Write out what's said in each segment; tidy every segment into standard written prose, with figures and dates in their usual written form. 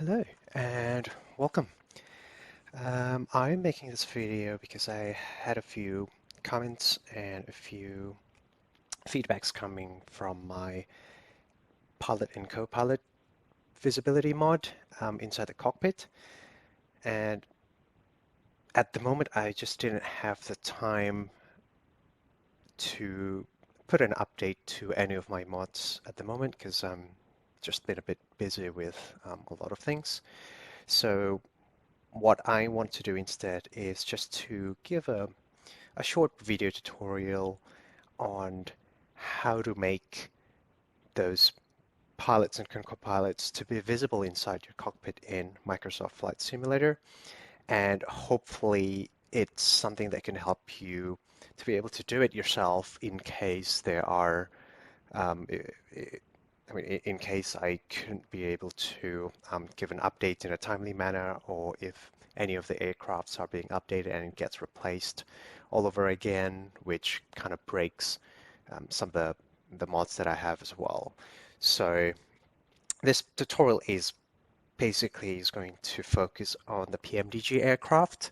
Hello and welcome. I'm making this video because I had a few comments and a few feedbacks coming from my Pilot and Copilot visibility mod inside the cockpit. And at the moment, I just didn't have the time to put an update to any of my mods at the moment because I'm just been a bit busy with a lot of things. So what I want to do instead is just to give a short video tutorial on how to make those pilots and co-pilots to be visible inside your cockpit in Microsoft Flight Simulator. And hopefully it's something that can help you to be able to do it yourself in case there are, um, in case I couldn't be able to give an update in a timely manner, or if any of the aircrafts are being updated and it gets replaced all over again, which kind of breaks some of the mods that I have as well. So this tutorial is basically going to focus on the PMDG aircraft,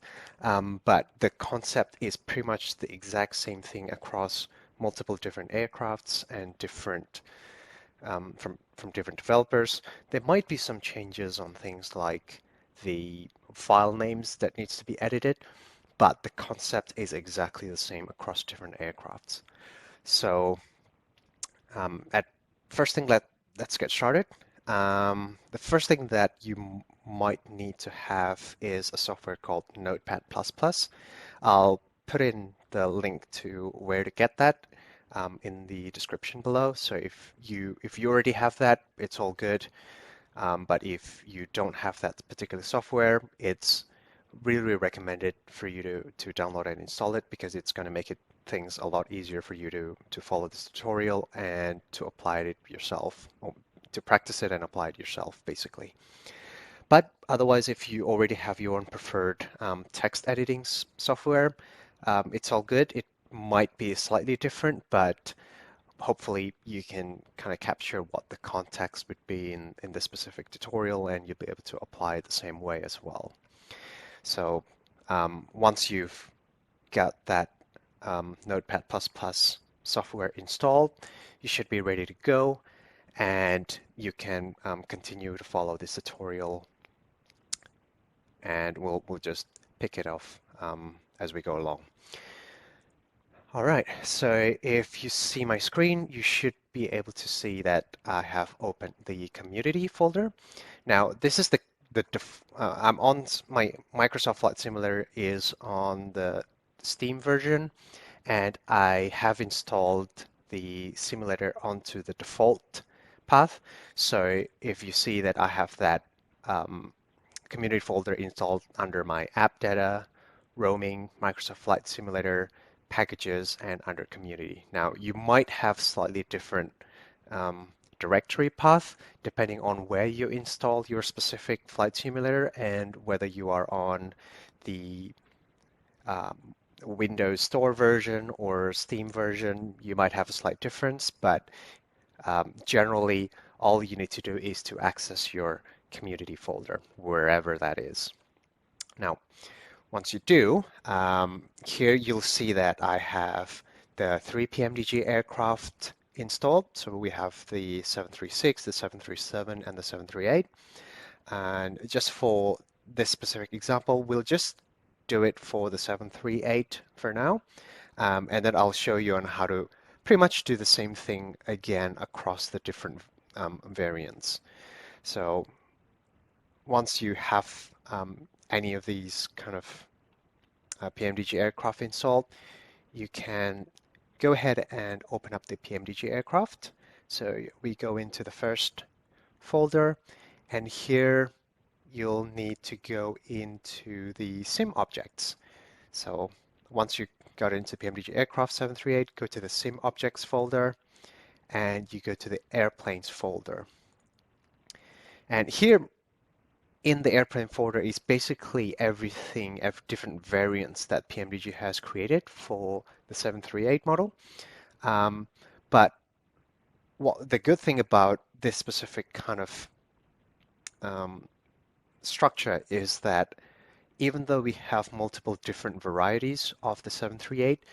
but the concept is pretty much the exact same thing across multiple different aircrafts and different from different developers. There might be some changes on things like the file names that needs to be edited, but the concept is exactly the same across different aircrafts. So at first thing, let's get started. The first thing that you might need to have is a software called Notepad++. I'll put in the link to where to get that in the description below. So if you already have that, it's all good. But if you don't have that particular software, it's really recommended for you to download and install it because it's going to make it things a lot easier for you to follow this tutorial and to apply it yourself, or to practice it and apply it yourself, basically. But otherwise, if you already have your own preferred text editing software, it's all good. It might be slightly different, but hopefully you can kind of capture what the context would be in this specific tutorial, and you'll be able to apply it the same way as well. So once you've got that Notepad++ software installed, you should be ready to go, and you can continue to follow this tutorial, and we'll just pick it off as we go along. All right, so if you see my screen, you should be able to see that I have opened the community folder. Now, this is I'm on my Microsoft Flight Simulator is on the Steam version, and I have installed the simulator onto the default path. So if you see that I have that community folder installed under my app data, roaming, Microsoft Flight Simulator, packages, and under community. Now, you might have slightly different directory path depending on where you install your specific flight simulator and whether you are on the Windows Store version or Steam version. You might have a slight difference, but generally all you need to do is to access your community folder wherever that is. Now, once you do, here you'll see that I have the 3 PMDG aircraft installed. So we have the 736, the 737, and the 738. And just for this specific example, we'll just do it for the 738 for now. And then I'll show you on how to pretty much do the same thing again across the different variants. So once you have any of these kind of PMDG aircraft installed, you can go ahead and open up the PMDG aircraft. So we go into the first folder, and here you'll need to go into the sim objects. So once you got into PMDG aircraft 738, go to the sim objects folder, and you go to the airplanes folder. And here in the airplane folder is basically everything, different variants that PMDG has created for the 738 model. But what the good thing about this specific kind of structure is that even though we have multiple different varieties of the 738,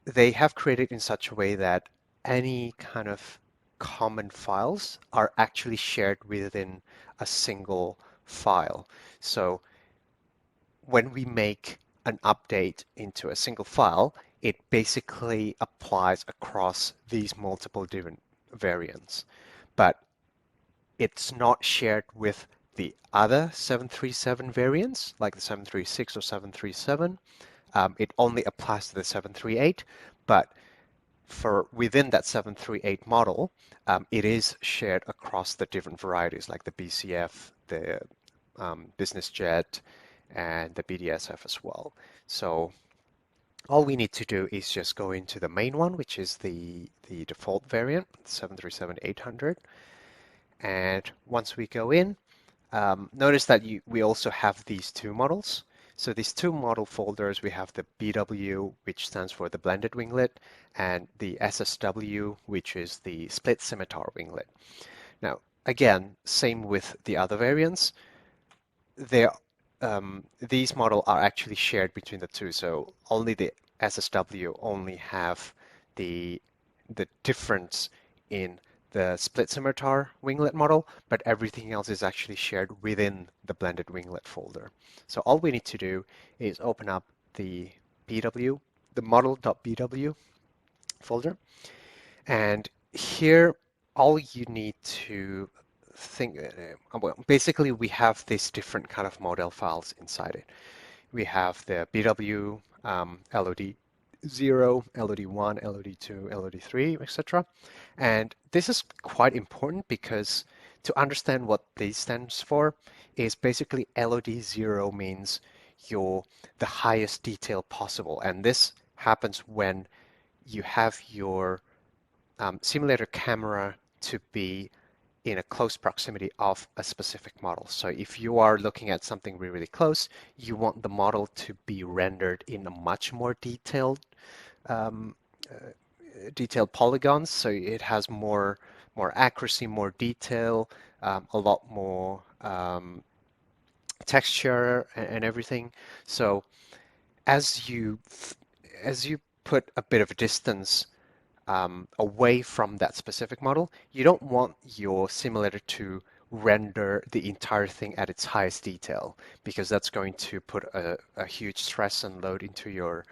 they have created in such a way that any kind of common files are actually shared within a single file. So when we make an update into a single file, it basically applies across these multiple different variants. But it's not shared with the other 737 variants, like the 736 or 737. It only applies to the 738, but for within that 738 model, it is shared across the different varieties like the BCF, the business jet, and the BDSF as well. So all we need to do is just go into the main one, which is the default variant, 737-800. And once we go in, notice that we also have these two models. So these two model folders, we have the BW, which stands for the blended winglet, and the SSW, which is the split scimitar winglet. Now, again, same with the other variants. These models are actually shared between the two. So only the SSW only have the difference in the split scimitar winglet model, but everything else is actually shared within the blended winglet folder. So all we need to do is open up the BW, the model.bw folder, and here all you need to think, well, basically we have these different kind of model files inside it. We have the BW, LOD0, LOD1, LOD2, LOD3, etc. And this is quite important because to understand what this stands for is basically LOD0 means the highest detail possible. And this happens when you have your simulator camera to be in a close proximity of a specific model. So if you are looking at something really, really close, you want the model to be rendered in a much more um, detailed polygons, so it has more accuracy, more detail, a lot more texture and everything. So as you put a bit of a distance away from that specific model, you don't want your simulator to render the entire thing at its highest detail because that's going to put a huge stress and load into your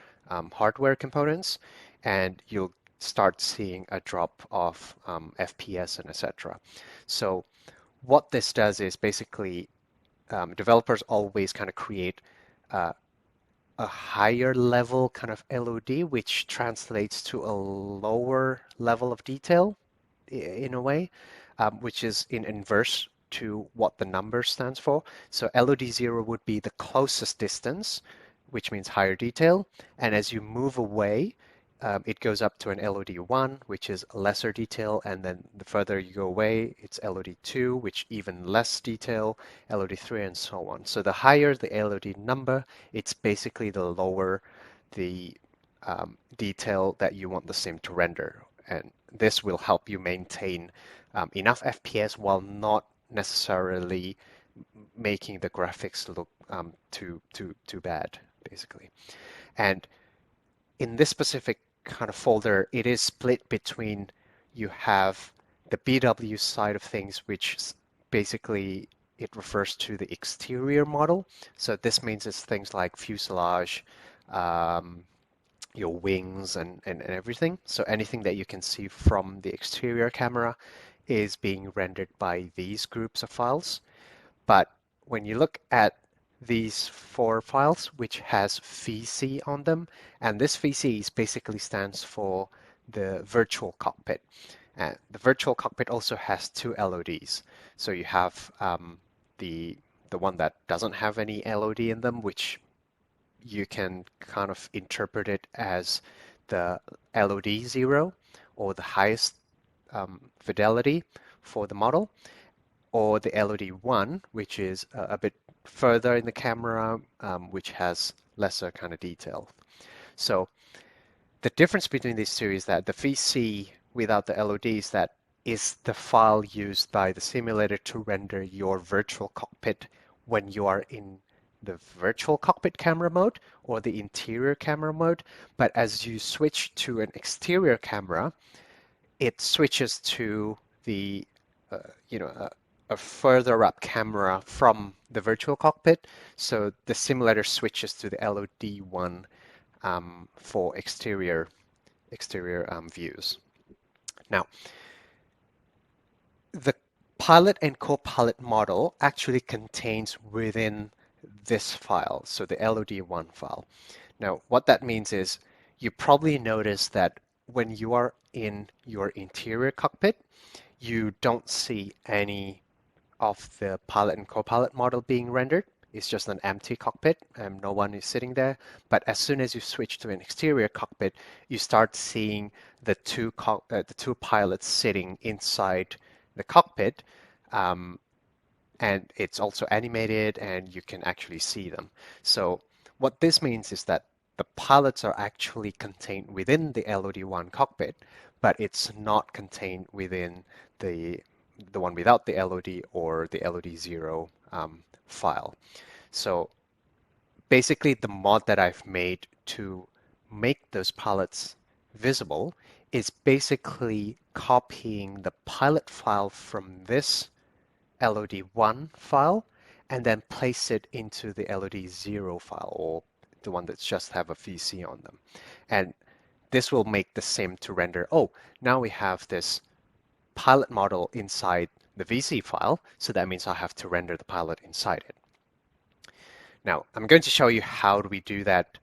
hardware components, and you'll start seeing a drop of FPS and etc. So what this does is basically developers always kind of create uh, a higher level kind of LOD, which translates to a lower level of detail in a way, which is in inverse to what the number stands for. So LOD0 would be the closest distance, which means higher detail. And as you move away, it goes up to an LOD1, which is lesser detail, and then the further you go away, it's LOD2, which even less detail, LOD3, and so on. So the higher the LOD number, it's basically the lower the detail that you want the sim to render. And this will help you maintain enough FPS while not necessarily making the graphics look too bad, basically. And in this specific kind of folder, it is split between you have the BW side of things, which basically it refers to the exterior model. So this means it's things like fuselage, um, your wings and everything. So anything that you can see from the exterior camera is being rendered by these groups of files. But when you look at these four files, which has VC on them, and this VC basically stands for the virtual cockpit. And the virtual cockpit also has two LODs. So you have the one that doesn't have any LOD in them, which you can kind of interpret it as the LOD0 or the highest fidelity for the model, or the LOD1, which is a bit further in the camera, which has lesser kind of detail. So the difference between these two is that the VC without the LOD is that is the file used by the simulator to render your virtual cockpit when you are in the virtual cockpit camera mode or the interior camera mode, but as you switch to an exterior camera, it switches to the uh, you know a further up camera from the virtual cockpit. So the simulator switches to the LOD1 for exterior views. Now, the pilot and co-pilot model actually contains within this file, so the LOD1 file. Now, what that means is you probably notice that when you are in your interior cockpit, you don't see any of the pilot and co-pilot model being rendered. It's just an empty cockpit and no one is sitting there. But as soon as you switch to an exterior cockpit, you start seeing the two pilots sitting inside the cockpit, um, and it's also animated and you can actually see them. So what this means is that the pilots are actually contained within the LOD1 cockpit, but it's not contained within the one without the LOD or the LOD0 file. So basically the mod that I've made to make those pilots visible is basically copying the pilot file from this LOD1 file and then place it into the LOD0 file, or the one that's just have a VC on them. And this will make the sim to render, oh, now we have this pilot model inside the VC file, so that means I have to render the pilot inside it. Now, I'm going to show you how do we do that,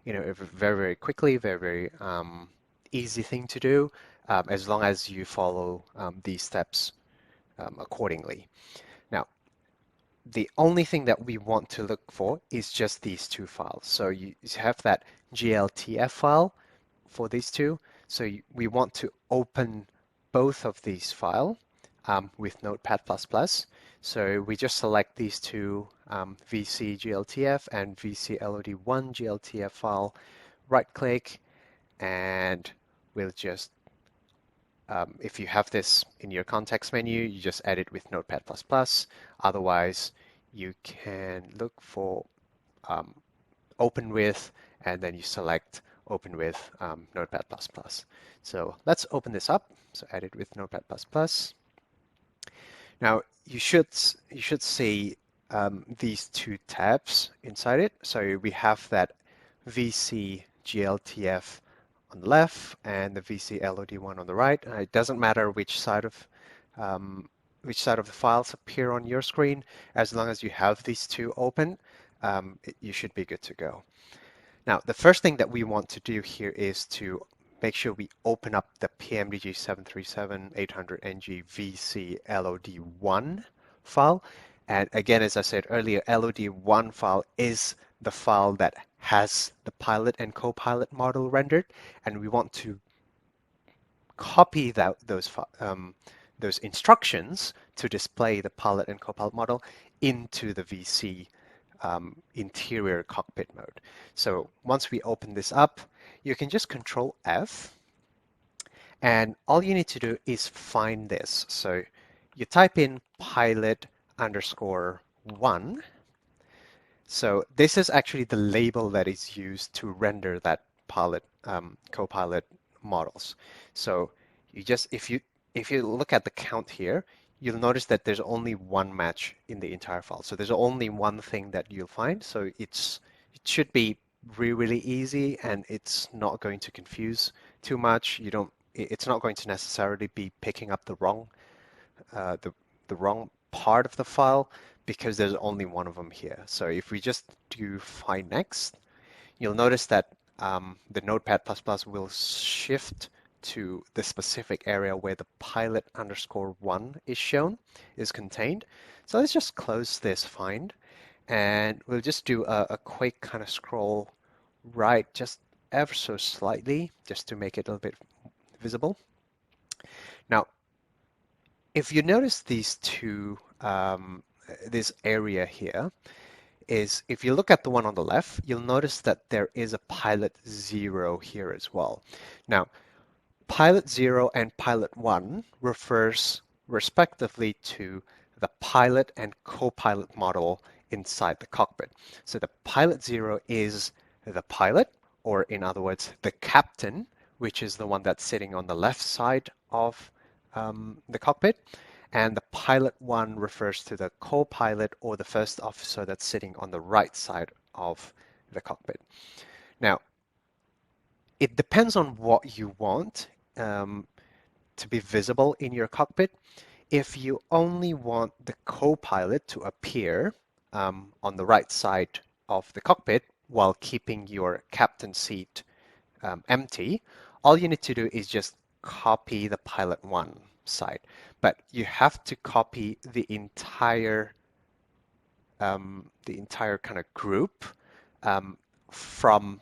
very, very quickly, very, very easy thing to do, as long as you follow these steps accordingly. Now, the only thing that we want to look for is just these two files. So you have that GLTF file for these two. So we want to open both of these files with Notepad++. So we just select these two VC GLTF and VC LOD1 GLTF file, right click, and we'll just if you have this in your context menu, you just edit with Notepad++. Otherwise, you can look for open with, and then you select open with Notepad++. So let's open this up. So edit with Notepad++. Now you should see these two tabs inside it. So we have that VC GLTF on the left and the VC LOD1 on the right. It doesn't matter which side of the files appear on your screen. As long as you have these two open, you should be good to go. Now, the first thing that we want to do here is to make sure we open up the PMDG 737-800NG VC LOD1 file. And again, as I said earlier, LOD1 file is the file that has the pilot and co-pilot model rendered, and we want to copy those instructions to display the pilot and co-pilot model into the VC interior cockpit mode. So once we open this up, you can just Control F, and all you need to do is find this. So you type in pilot_1. So this is actually the label that is used to render that pilot co-pilot models. So you just if you look at the count here, you'll notice that there's only one match in the entire file. So there's only one thing that you'll find. So it should be really, really easy, and it's not going to confuse too much. It's not going to necessarily be picking up the wrong part of the file, because there's only one of them here. So if we just do find next, you'll notice that the Notepad++ will shift to the specific area where the pilot_1 is contained. So let's just close this find, and we'll just do a quick kind of scroll right just ever so slightly, just to make it a little bit visible. Now, if you notice these two, this area here, is if you look at the one on the left, you'll notice that there is a pilot 0 here as well. Now, pilot 0 and pilot 1 refers respectively to the pilot and Copilot model inside the cockpit. So the pilot 0 is the pilot, or in other words, the captain, which is the one that's sitting on the left side of the cockpit. And the pilot 1 refers to the co-pilot or the first officer that's sitting on the right side of the cockpit. Now, it depends on what you want to be visible in your cockpit. If you only want the co-pilot to appear on the right side of the cockpit while keeping your captain seat empty, all you need to do is just copy the pilot 1 side. But you have to copy the entire kind of group from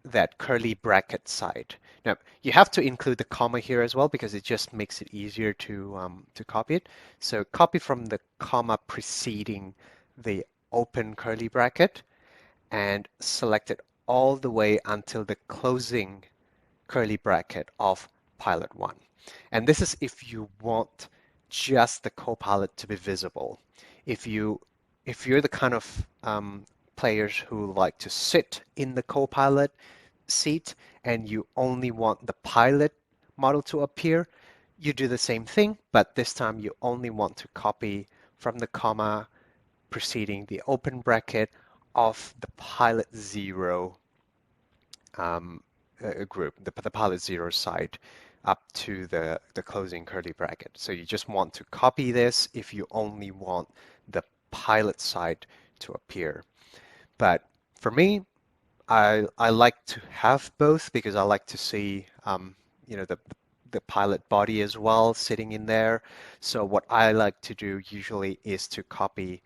that curly bracket side. Now, you have to include the comma here as well because it just makes it easier to copy it. So copy from the comma preceding the open curly bracket and select it all the way until the closing curly bracket of pilot 1. And this is if you want just the Copilot to be visible. If you're the kind of players who like to sit in the Copilot seat and you only want the pilot model to appear, you do the same thing, but this time you only want to copy from the comma preceding the open bracket of the pilot 0 group, the pilot 0 side up to the closing curly bracket. So you just want to copy this if you only want the pilot side to appear. But for me, I like to have both because I like to see the pilot body as well sitting in there. So what I like to do usually is to copy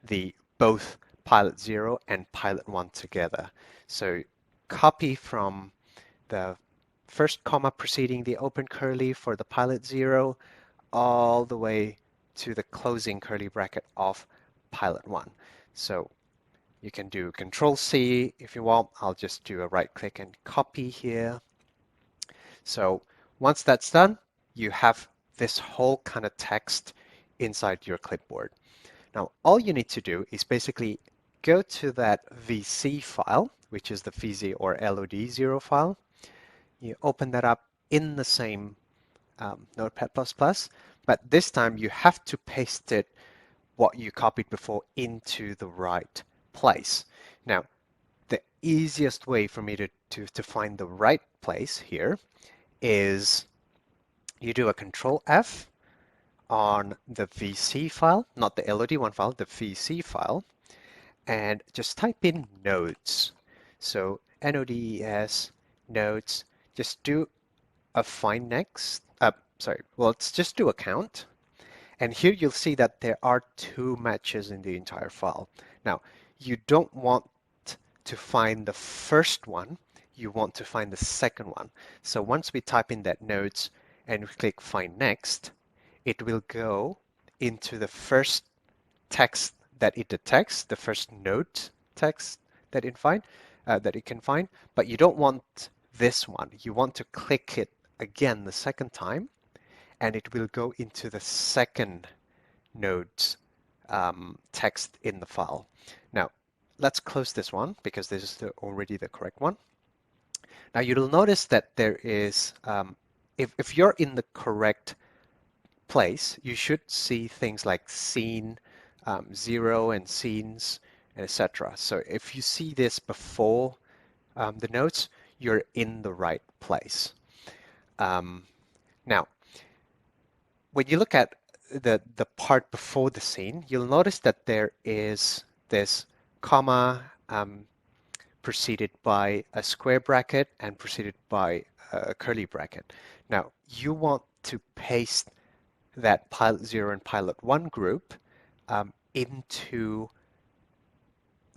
the both pilot 0 and pilot 1 together. So copy from the first comma preceding the open curly for the pilot 0 all the way to the closing curly bracket of pilot 1. So you can do Control C if you want. I'll just do a right click and copy here. So once that's done, you have this whole kind of text inside your clipboard. Now, all you need to do is basically go to that VC file, which is the VZ or LOD0 file. You open that up in the same Notepad++, but this time you have to paste it, what you copied before, into the right place. Now, the easiest way for me to find the right place here is you do a Control F on the VC file, not the LOD1 file, the VC file, and just type in nodes. So NODES, nodes, just do a find next, let's just do a count. And here you'll see that there are 2 matches in the entire file. Now, you don't want to find the first one, you want to find the second one. So once we type in that nodes and we click find next, it will go into the first text that it detects, the first node text that it can find, but you don't want this one. You want to click it again the second time, and it will go into the second node's text in the file. Now, let's close this one because this is already the correct one. Now, you'll notice that there is, if you're in the correct place, you should see things like scene 0 and scenes, etc. So if you see this before the notes, you're in the right place. Now, when you look at the part before the scene, you'll notice that there is this comma preceded by a square bracket and preceded by a curly bracket. Now, you want to paste that pilot 0 and pilot 1 group into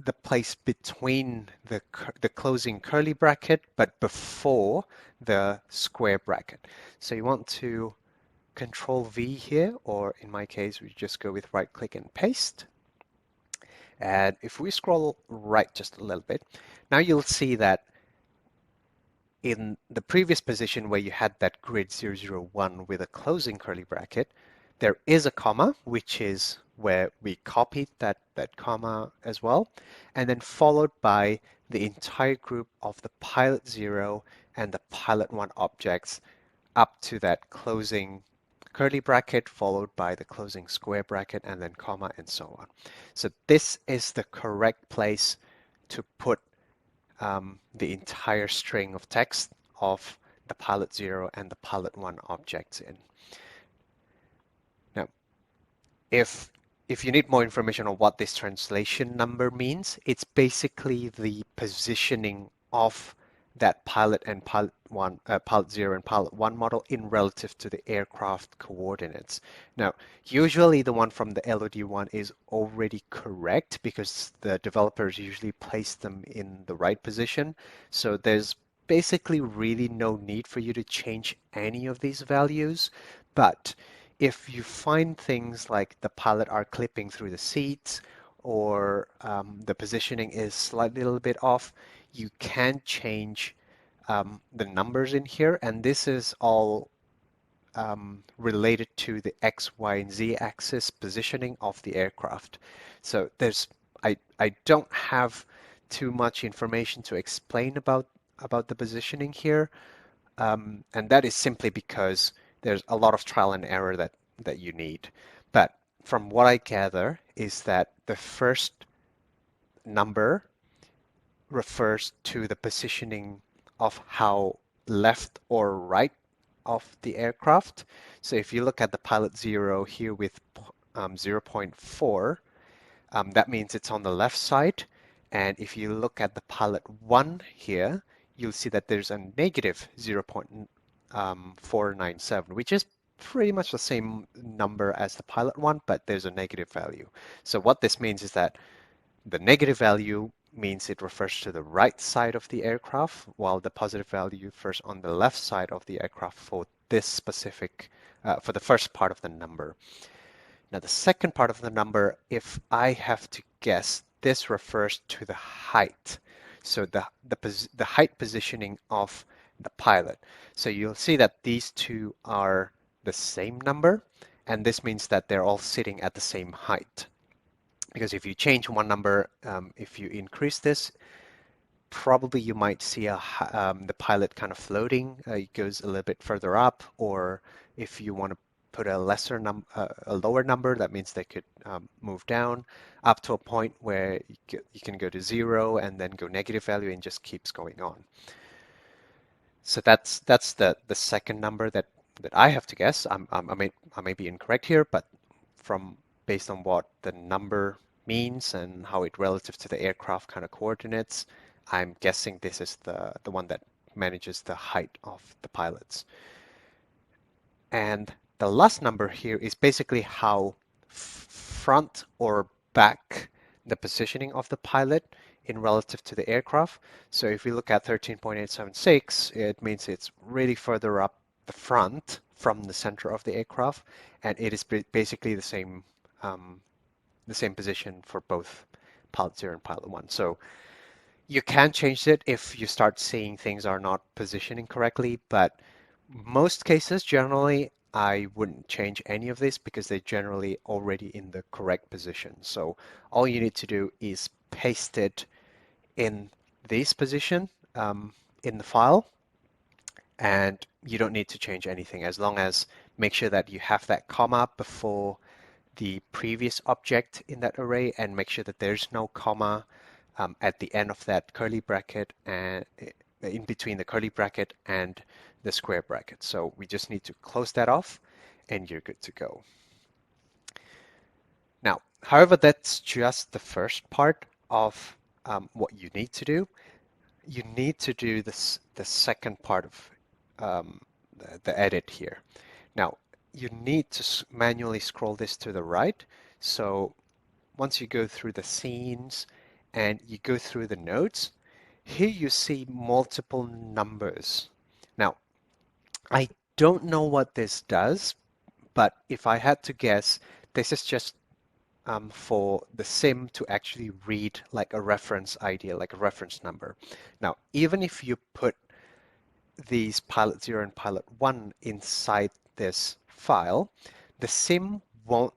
the place between the closing curly bracket, but before the square bracket. So you want to Control V here, or in my case, we just go with right click and paste. And if we scroll right just a little bit, now you'll see that in the previous position where you had that grid 001 with a closing curly bracket, there is a comma, which is where we copied that comma as well, and then followed by the entire group of the pilot 0 and the pilot 1 objects up to that closing curly bracket followed by the closing square bracket and then comma and so on. So this is the correct place to put the entire string of text of the pilot 0 and the pilot 1 objects in. Now, if if you need more information on what this translation number means, it's basically the positioning of that pilot and pilot 0 and pilot 1 model in relative to the aircraft coordinates. Now, usually the one from the LOD1 is already correct because the developers usually place them in the right position. So there's basically really no need for you to change any of these values. But if you find things like the pilot are clipping through the seats or the positioning is slightly a little bit off, you can change the numbers in here, and this is all related to the X, Y, and Z axis positioning of the aircraft. So I don't have too much information to explain about the positioning here, and that is simply because there's a lot of trial and error that you need. But from what I gather is that the first number refers to the positioning of how left or right of the aircraft. So if you look at the pilot 0 here with 0.4, that means it's on the left side. And if you look at the pilot 1 here, you'll see that there's a negative 0.497, which is pretty much the same number as the pilot 1, but there's a negative value. So what this means is that the negative value means it refers to the right side of the aircraft, while the positive value refers on the left side of the aircraft for this specific, for the first part of the number. Now, the second part of the number, if I have to guess, this refers to the height. So the height positioning of the pilot. So you'll see that these two are the same number, and this means that they're all sitting at the same height. Because if you change one number, if you increase this, probably you might see the pilot kind of floating. It goes a little bit further up, or if you want to put a lower number, that means they could move down up to a point where you can go to 0 and then go negative value and just keeps going on. So that's the second number that I have to guess. I may be incorrect here, but based on what the number means and how it relative to the aircraft kind of coordinates, I'm guessing this is the one that manages the height of the pilots. And the last number here is basically how front or back the positioning of the pilot in relative to the aircraft. So if we look at 13.876, it means it's really further up the front from the center of the aircraft, and it is basically the same position for both pilot 0 and pilot 1. So you can change it if you start seeing things are not positioning correctly, but most cases, generally, I wouldn't change any of this because they're generally already in the correct position. So all you need to do is paste it in this position in the file, and you don't need to change anything as long as make sure that you have that comma before the previous object in that array, and make sure that there's no comma at the end of that curly bracket and in between the curly bracket and the square bracket. So we just need to close that off and you're good to go. Now, however, that's just the first part of what you need to do. You need to do the second part of the edit here. Now, you need to manually scroll this to the right. So once you go through the scenes and you go through the notes, here you see multiple numbers. Now, I don't know what this does, but if I had to guess, this is just for the sim to actually read like a reference ID, like a reference number. Now, even if you put these pilot 0 and pilot 1 inside this file, the sim won't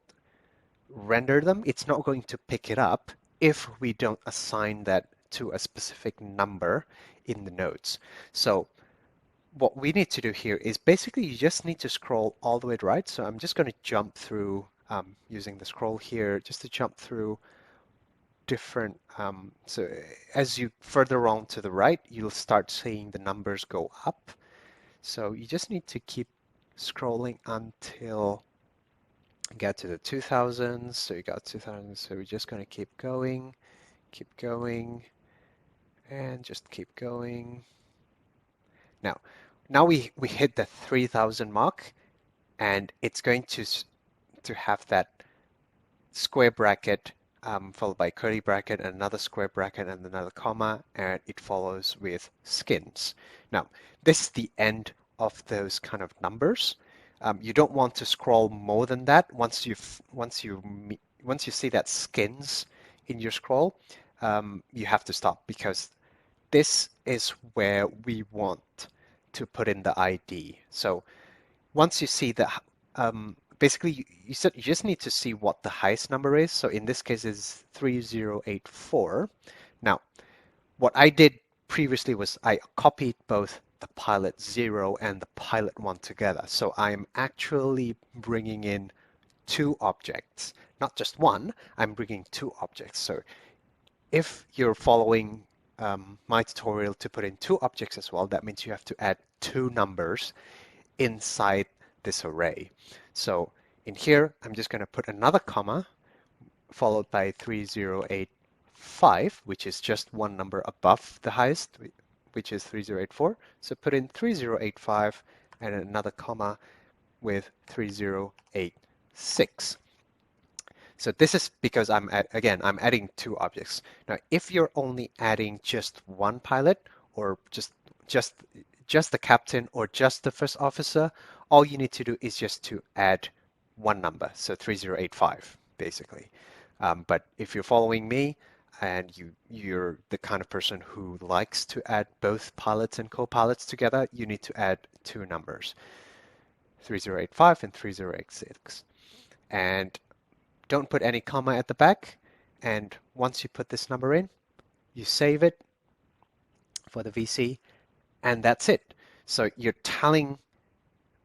render them. It's not going to pick it up if we don't assign that to a specific number in the nodes. So what we need to do here is basically you just need to scroll all the way to right. So I'm just going to jump through using the scroll here just to jump through different. So as you further on to the right, you'll start seeing the numbers go up. So you just need to keep scrolling until you get to the 2000s. So you got 2000. So we're just going to keep going, and just keep going. Now we hit the 3000 mark, and it's going to have that square bracket followed by curly bracket and another square bracket and another comma, and it follows with skins. Now, this is the end of those kind of numbers. You don't want to scroll more than that. Once you see that skins in your scroll, you have to stop because this is where we want to put in the ID. So once you see the basically you just need to see what the highest number is. So in this case is 3084. Now, what I did previously was I copied both the pilot 0 and the pilot 1 together. So I'm actually bringing in two objects, not just one, I'm bringing two objects. So if you're following my tutorial to put in two objects as well, that means you have to add two numbers inside this array. So in here, I'm just going to put another comma followed by 3085, which is just one number above the highest, which is 3084. So put in 3085 and another comma with 3086. So this is because I'm adding two objects. Now, if you're only adding just one pilot or just just the captain or just the first officer, all you need to do is just to add one number, so 3085 basically. But if you're following me and you're the kind of person who likes to add both pilots and co-pilots together, you need to add two numbers, 3085 and 3086. And don't put any comma at the back. And once you put this number in, you save it for the VC, and that's it. So you're telling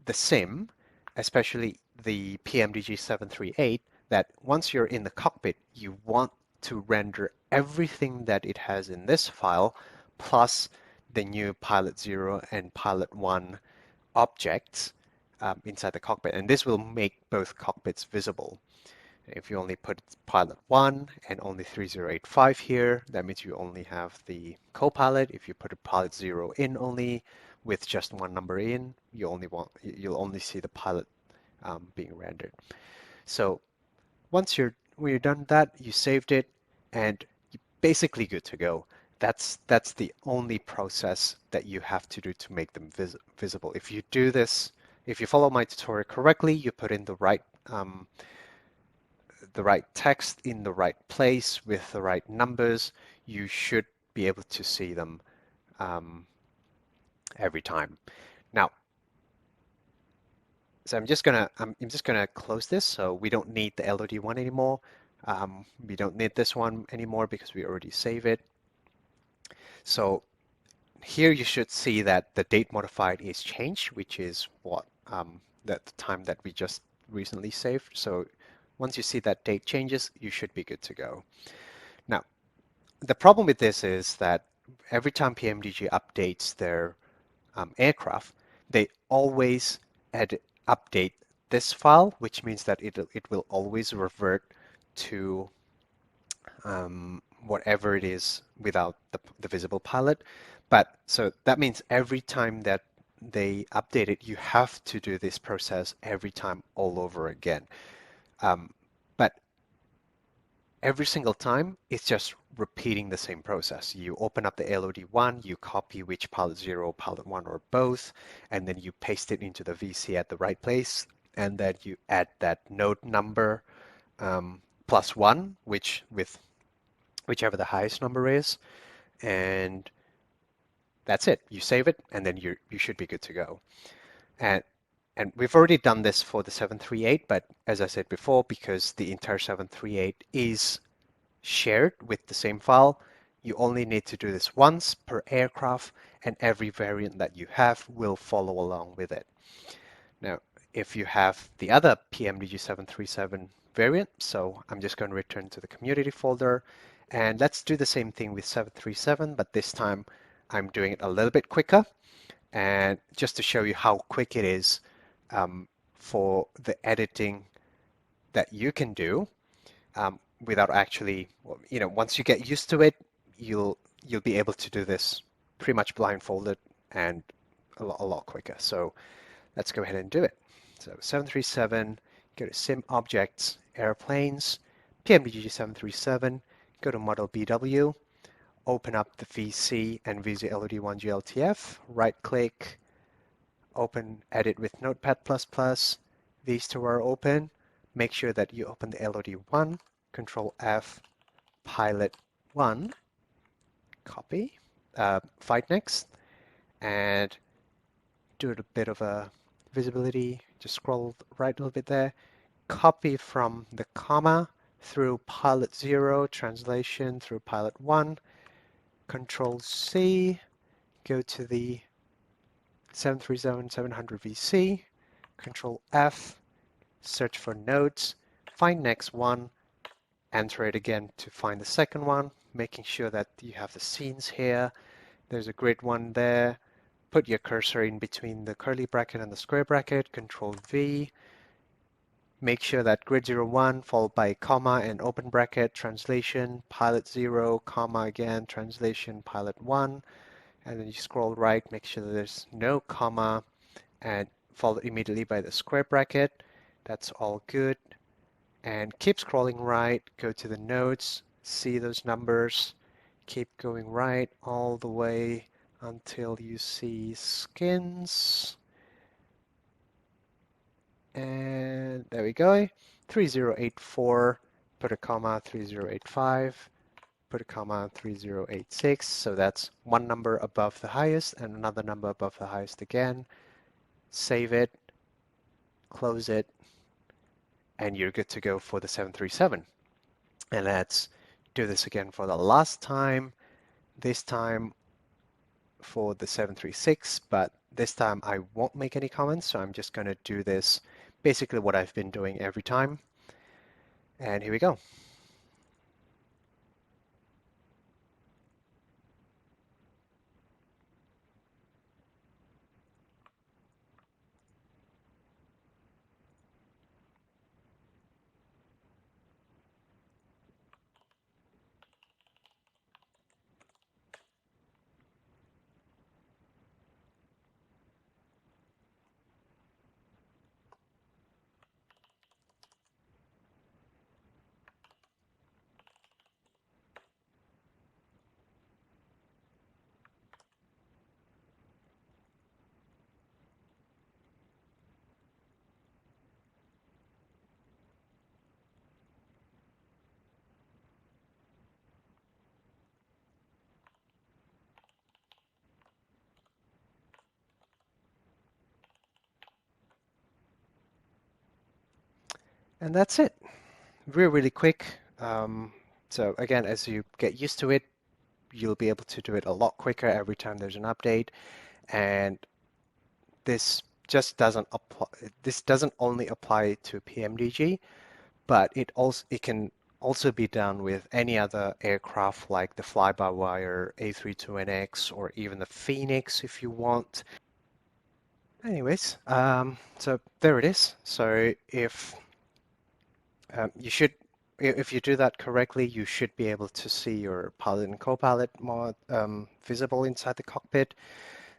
the sim, especially the PMDG 738, that once you're in the cockpit, you want to render everything that it has in this file, plus the new Pilot 0 and Pilot 1 objects inside the cockpit. And this will make both cockpits visible. If you only put pilot 1 and only 3085 here, that means you only have the co-pilot. If you put a pilot 0 in only with just one number in, you'll only see the pilot being rendered. So when you're done with that, you saved it, and you're basically good to go. That's the only process that you have to do to make them visible. If you do this, if you follow my tutorial correctly, you put in the right text in the right place with the right numbers, you should be able to see them every time. Now, so I'm just gonna close this, so we don't need the LOD1 anymore. We don't need this one anymore because we already saved it. So here you should see that the date modified is changed, which is what the time that we just recently saved. So once you see that date changes, you should be good to go. Now, the problem with this is that every time PMDG updates their aircraft, they always update this file, which means that it will always revert to whatever it is without the visible pilot. But so that means every time that they update it, you have to do this process every time all over again. But every single time, it's just repeating the same process. You open up the LOD1, you copy which pilot 0, pilot 1, or both, and then you paste it into the VC at the right place, and then you add that node number plus 1, with whichever the highest number is, and that's it. You save it, and then you should be good to go. And And we've already done this for the 738, but as I said before, because the entire 738 is shared with the same file, you only need to do this once per aircraft, and every variant that you have will follow along with it. Now, if you have the other PMDG 737 variant, so I'm just going to return to the community folder, and let's do the same thing with 737, but this time I'm doing it a little bit quicker, and just to show you how quick it is for the editing that you can do without actually, once you get used to it, you'll be able to do this pretty much blindfolded and a lot quicker. So let's go ahead and do it. So 737, go to Sim Objects, Airplanes, PMDG 737, go to Model BW, open up the VC and VZ-LOD1 GLTF, right-click, open Edit with Notepad++. These two are open. Make sure that you open the LOD1, Control F, Pilot 1, copy, fight next, and do a bit of a visibility, just scroll right a little bit there, copy from the comma through Pilot 0, translation through Pilot 1, Control C, go to the 737-700 VC, Control F, search for nodes, find next one, enter it again to find the second one, making sure that you have the scenes here. There's a grid one there. Put your cursor in between the curly bracket and the square bracket, Control V. Make sure that grid 01 followed by comma and open bracket, translation, pilot 0, comma again, translation, pilot 1. And then you scroll right, make sure that there's no comma, and followed immediately by the square bracket. That's all good. And keep scrolling right, go to the nodes, see those numbers, keep going right all the way until you see skins. And there we go. 3084, put a comma, 3085, put a comma, 3086. So that's one number above the highest and another number above the highest again. Save it, close it, and you're good to go for the 737. And let's do this again for the last time. This time for the 736, but this time I won't make any comments, so I'm just going to do this basically what I've been doing every time. And here we go. And that's it. Really quick. So again, as you get used to it, you'll be able to do it a lot quicker every time there's an update. And this just doesn't apply. This doesn't only apply to PMDG, but it can also be done with any other aircraft like the fly-by-wire A320nx or even the Phoenix if you want. Anyways, so there it is. So if if you do that correctly, you should be able to see your Pilot and Copilot mod visible inside the cockpit.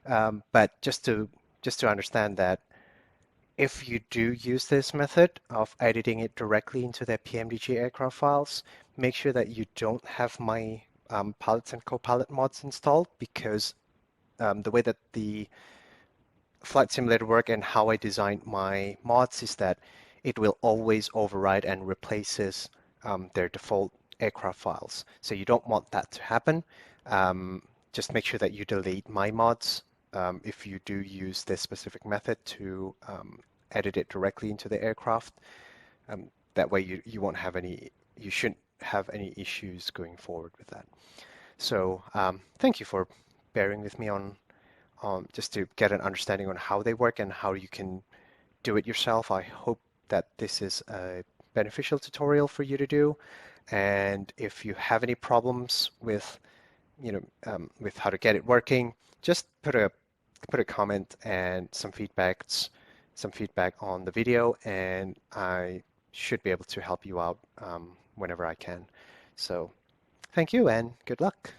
But just to understand that if you do use this method of editing it directly into the PMDG aircraft files, make sure that you don't have my Pilots and Copilot mods installed, because the way that the flight simulator work and how I designed my mods is that it will always override and replaces their default aircraft files. So you don't want that to happen. Just make sure that you delete my mods if you do use this specific method to edit it directly into the aircraft. That way you shouldn't have any issues going forward with that. So thank you for bearing with me on just to get an understanding on how they work and how you can do it yourself. I hope that this is a beneficial tutorial for you to do. And if you have any problems with, with how to get it working, just put a comment and some feedback on the video, and I should be able to help you out whenever I can. So thank you and good luck.